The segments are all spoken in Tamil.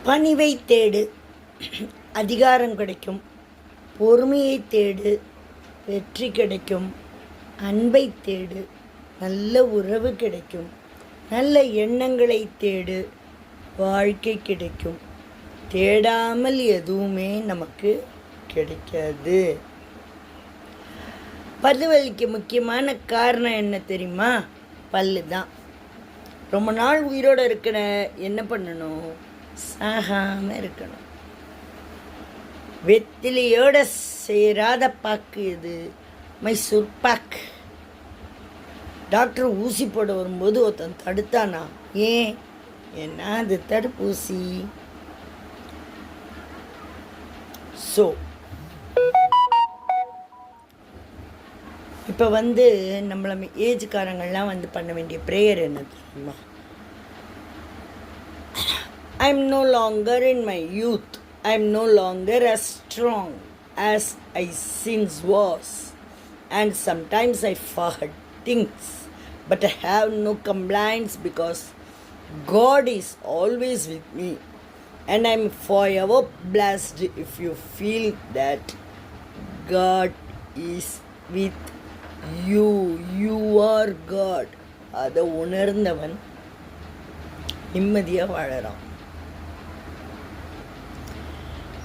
பணிவை தேடு, அதிகாரம் கிடைக்கும். பொறுமையை தேடு, வெற்றி கிடைக்கும். அன்பை தேடு, நல்ல உறவு கிடைக்கும். நல்ல எண்ணங்களை தேடு, வாழ்க்கை கிடைக்கும். தேடாமல் எதுவுமே நமக்கு கிடைக்காது. பல்லு வலிக்கு முக்கியமான காரணம் என்ன தெரியுமா? பல்லு தான். ரொம்ப நாள் உயிரோடு இருக்கிற என்ன பண்ணணும்? சாகாமல் இருக்கணும். வெத்திலையோட சேராத பாக்கு இது மைசூர் பாக். டாக்டர் ஊசி போட வரும்போது ஒருத்தன் தடுத்தானா? ஏன்? ஏன்னா அது தடுப்பூசி. ஸோ இப்போ நம்மள ஏஜ்காரங்கள்லாம் பண்ண வேண்டிய ப்ரேயர் என்ன தெரியுமா? I am no longer in my youth. I am no longer as strong as I since was. And sometimes I forget things. But I have no complaints because God is always with me. And I am forever blessed if you feel that God is with you. You are God. அதை உணர்ந்தவன் நிம்மதியாக வாழறான்.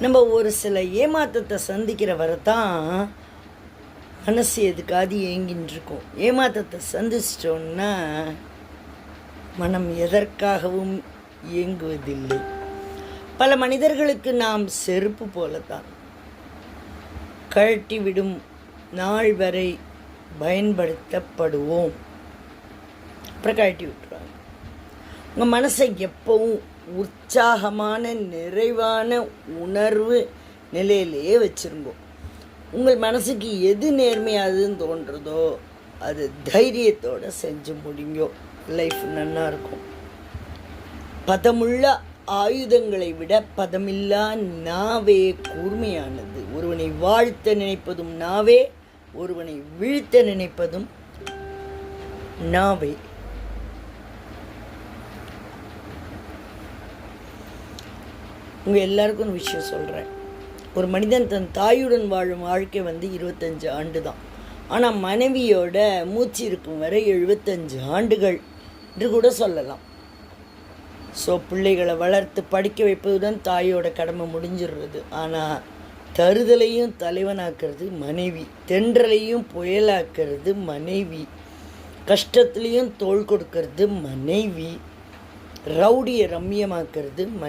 நம்ம ஒரு சில ஏமாற்றத்தை சந்திக்கிற வரத்தான் மனசு எதுக்காது ஏங்கின்னு இருக்கும். ஏமாற்றத்தை சந்திச்சிட்டோன்னா மனம் எதற்காகவும் இயங்குவதில்லை. பல மனிதர்களுக்கு நாம் செருப்பு போலத்தான். கழட்டி விடும் நாள் வரை பயன்படுத்தப்படுவோம், அப்புறம் கழட்டி விட்டுருவாங்க. உங்கள் மனசை எப்பவும் உற்சாகமான நிறைவான உணர்வு நிலையிலேயே வச்சுருங்கோ. உங்கள் மனசுக்கு எது நேர்மையாதுன்னு தோன்றதோ அது தைரியத்தோடு செஞ்சு முடிங்கோ. லைஃப் நல்லா இருக்கும். பதமுள்ள ஆயுதங்களை விட பதமில்லா நாவே கூர்மையானது. ஒருவனை வாழ்த்த நினைப்பதும் நாவே, ஒருவனை வீழ்த்த நினைப்பதும் நாவே. உங்கள் எல்லாருக்கும் ஒரு விஷயம் சொல்கிறேன். ஒரு மனிதன் தன் தாயுடன் வாழும் வாழ்க்கை 25 ஆண்டு தான். ஆனால் மனைவியோட மூச்சு இருக்கும் வரை 75 ஆண்டுகள் என்று கூட சொல்லலாம். ஸோ பிள்ளைகளை வளர்த்து படிக்க வைப்பதுடன் தாயோட கடமை முடிஞ்சிடுறது. ஆனால் தருதலையும் தலைவனாக்கிறது மனைவி, தென்றலையும் புயலாக்கிறது மனைவி, கஷ்டத்துலேயும் தோள் கொடுக்கறது மனைவி, ரவுடியை ரம்மியமாக்கிறது மனைவி.